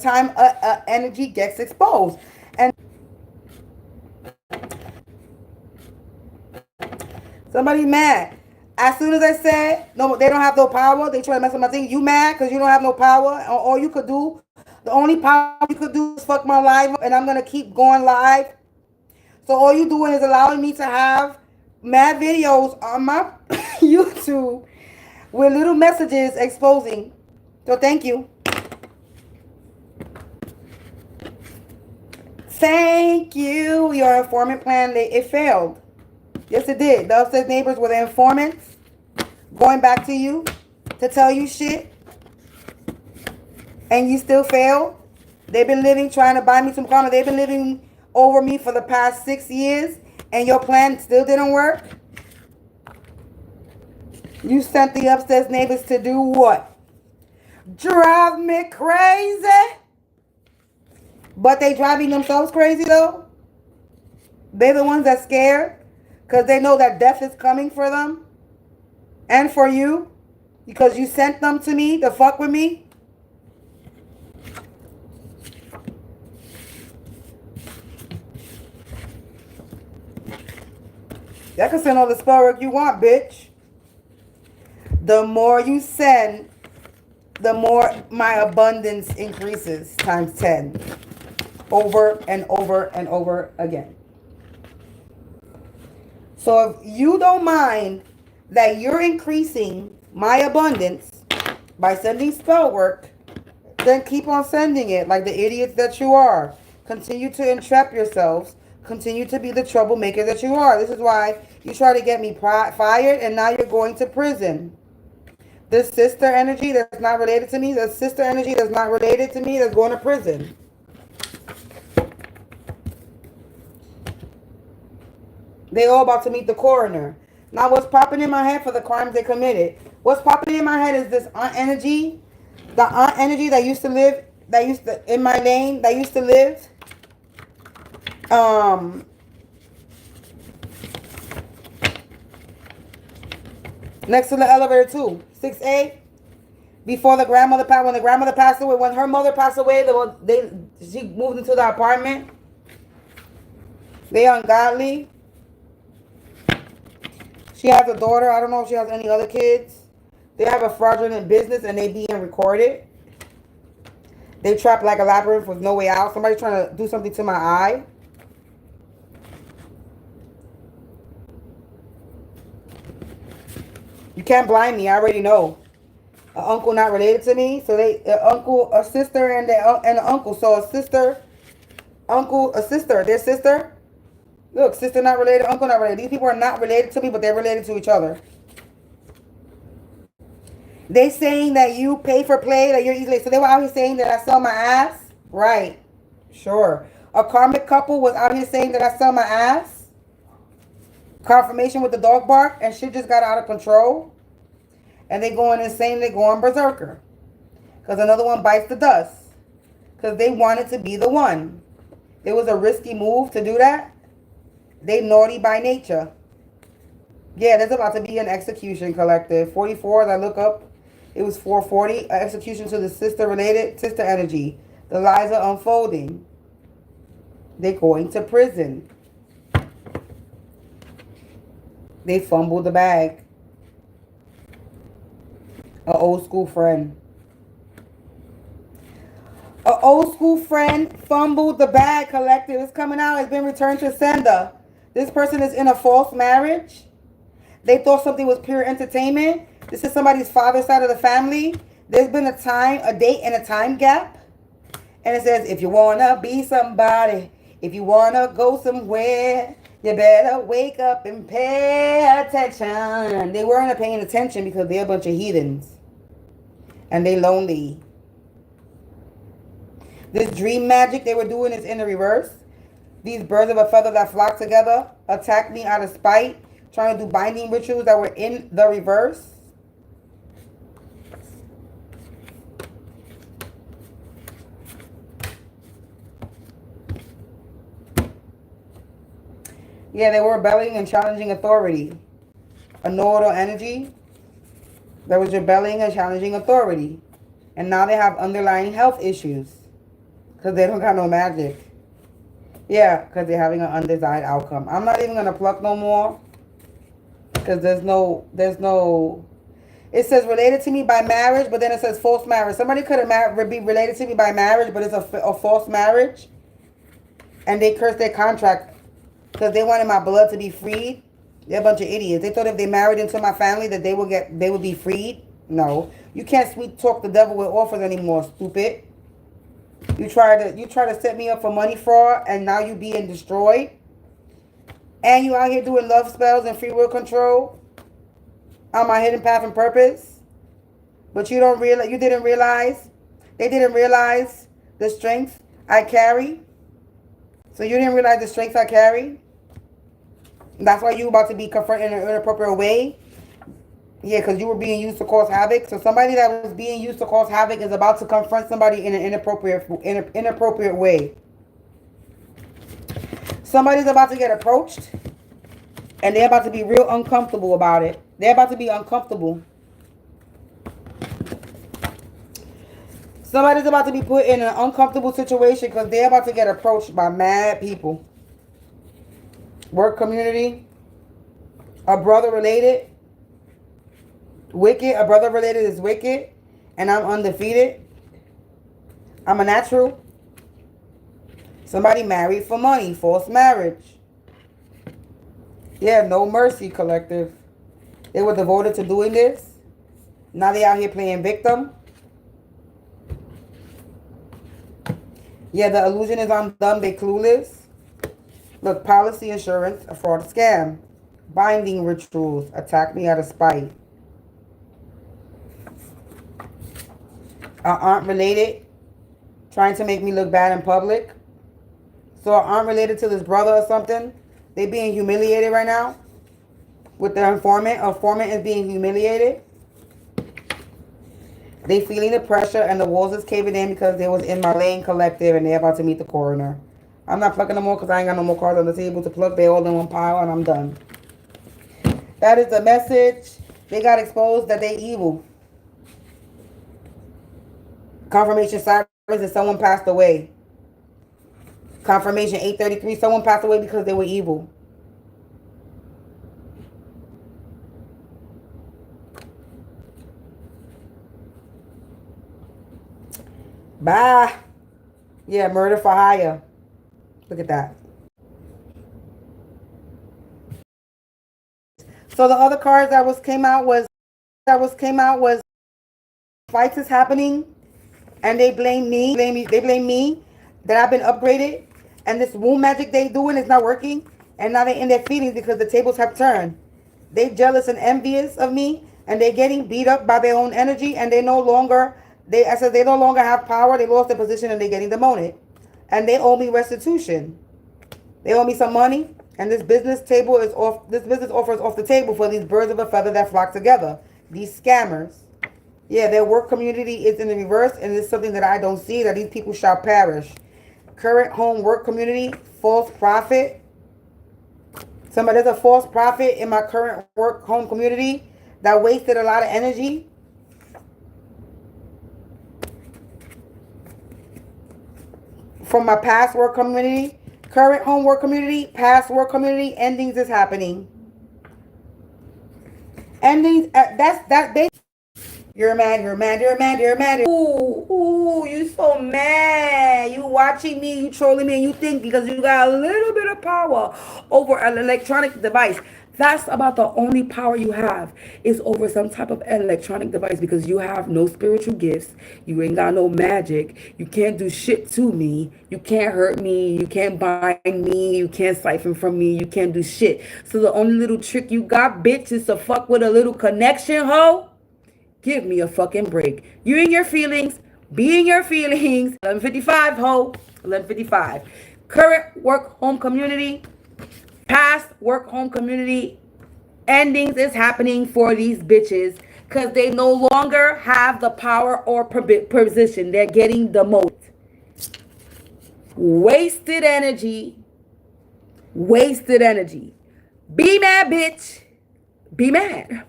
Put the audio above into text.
time energy gets exposed. And somebody mad. As soon as I said, no, they don't have no power, they try to mess with my thing. You mad because you don't have no power? All you could do, the only power you could do is fuck my live up, and I'm going to keep going live. So all you doing is allowing me to have mad videos on my YouTube with little messages exposing. So thank you. Thank you. Your informant plan, it failed. Yes, it did. The upstairs neighbors were the informants going back to you to tell you shit. And you still failed. They've been living, trying to buy me some karma. They've been living over me for the past 6 years. And your plan still didn't work. You sent the upstairs neighbors to do what? Drive me crazy. But they driving themselves crazy though. They're the ones that scared. Because they know that death is coming for them. And for you. Because you sent them to me to fuck with me. Y'all can send all the spell work you want, bitch. The more you send, the more my abundance increases times 10. Over and over and over again. So if you don't mind that you're increasing my abundance by sending spell work, then keep on sending it like the idiots that you are. Continue to entrap yourselves. Continue to be the troublemaker that you are. This is why you try to get me fired and now you're going to prison. This sister energy that's not related to me, the sister energy that's not related to me, that's going to prison. They all about to meet the coroner. Now what's popping in my head for the crimes they committed? What's popping in my head is this aunt energy. The aunt energy that used to live, in my name, that used to live. Next to the elevator too. 6A. Before the grandmother passed, when the grandmother passed away, when her mother passed away, she moved into the apartment. They ungodly. She has a daughter. I don't know if she has any other kids. They have a fraudulent business and they being recorded. They trapped like a labyrinth with no way out. Somebody's trying to do something to my eye. You can't blind me. I already know. An uncle not related to me. So a sister and an uncle. So a sister, uncle, a sister. Their sister. Look, sister not related, uncle not related. These people are not related to me, but they're related to each other. They saying that you pay for play, that you're easily. So they were out here saying that I sell my ass. Right. Sure. A karmic couple was out here saying that I sell my ass. Confirmation with the dog bark, and shit just got out of control. And they going insane, they going berserker. Because another one bites the dust. Because they wanted to be the one. It was a risky move to do that. They naughty by nature. Yeah, there's about to be an execution collective. 44, as I look up, it was 440. Execution to the sister energy. The lies are unfolding. They're going to prison. They fumbled the bag. An old school friend. An old school friend fumbled the bag, collective. It's coming out. It's been returned to sender. This person is in a false marriage. They thought something was pure entertainment. This is somebody's father's side of the family. There's been a date and a time gap. And it says, if you want to be somebody, if you want to go somewhere, you better wake up and pay attention. They weren't paying attention because they're a bunch of heathens. And they lonely. This dream magic they were doing is in the reverse. These birds of a feather that flock together attacked me out of spite, trying to do binding rituals that were in the reverse. Yeah, they were rebelling and challenging authority. A know-it-all energy that was rebelling and challenging authority. And now they have underlying health issues. Because they don't got no magic. Yeah, because they're having an undesired outcome. I'm not even going to pluck no more. Because there's no... It says related to me by marriage, but then it says false marriage. Somebody could have be related to me by marriage, but it's a false marriage. And they cursed their contract because they wanted my blood to be freed. They're a bunch of idiots. They thought if they married into my family that they would be freed. No. You can't sweet talk the devil with offers anymore, stupid. You try to set me up for money fraud, and now you being destroyed. And you out here doing love spells and free will control on my hidden path and purpose. But they didn't realize the strength I carry. So you didn't realize the strength I carry. That's why you about to be confronted in an inappropriate way. Yeah, because you were being used to cause havoc. So somebody that was being used to cause havoc is about to confront somebody in an inappropriate way. Somebody's about to get approached. And they're about to be real uncomfortable about it. They're about to be uncomfortable. Somebody's about to be put in an uncomfortable situation because they're about to get approached by mad people. Work community. A brother related. Wicked. A brother related is wicked. And I'm undefeated. I'm a natural. Somebody married for money. False marriage. Yeah, no mercy, collective. They were devoted to doing this. Now they out here playing victim. Yeah, the illusion is on them. They clueless. Look, policy insurance, a fraud scam. Binding rituals, attack me out of spite. Aunt related, trying to make me look bad in public. So aunt related to this brother or something. They being humiliated right now with their informant. A informant is being humiliated. They feeling the pressure and the walls is caving in because they was in my lane, collective, and they're about to meet the coroner. I'm not plucking no more because I ain't got no more cards on the table to pluck. They all in one pile and I'm done. That is the message. They got exposed that they evil. Confirmation sirens that someone passed away. Confirmation 833, someone passed away because they were evil. Bye. Yeah, murder for hire. Look at that. So the other cards that came out was fights is happening, and they blame me. They blame me that I've been upgraded. And this womb magic they doing is not working. And now they're in their feelings because the tables have turned. They jealous and envious of me. And they're getting beat up by their own energy. And they no longer have power. They lost their position and they're getting demoted. And they owe me restitution. They owe me some money. And this business table is off. This business offer is off the table for these birds of a feather that flock together. These scammers. Yeah, their work community is in the reverse. And it's something that I don't see. That these people shall perish. Current home work community, false prophet. There's a false prophet in my current work home community that wasted a lot of energy. From my past work community, current home work community, past work community, endings is happening. Endings, You're mad. Ooh, you so mad. You watching me, you trolling me, and you think because you got a little bit of power over an electronic device. That's about the only power you have is over some type of electronic device because you have no spiritual gifts. You ain't got no magic. You can't do shit to me. You can't hurt me. You can't bind me. You can't siphon from me. You can't do shit. So the only little trick you got, bitch, is to fuck with a little connection, ho. Give me a fucking break. You in your feelings. Be in your feelings. 11:55, ho. 11:55. Current work home community. Past work home community. Endings is happening for these bitches. Because they no longer have the power or position. They're getting demoted. Wasted energy. Wasted energy. Be mad, bitch. Be mad.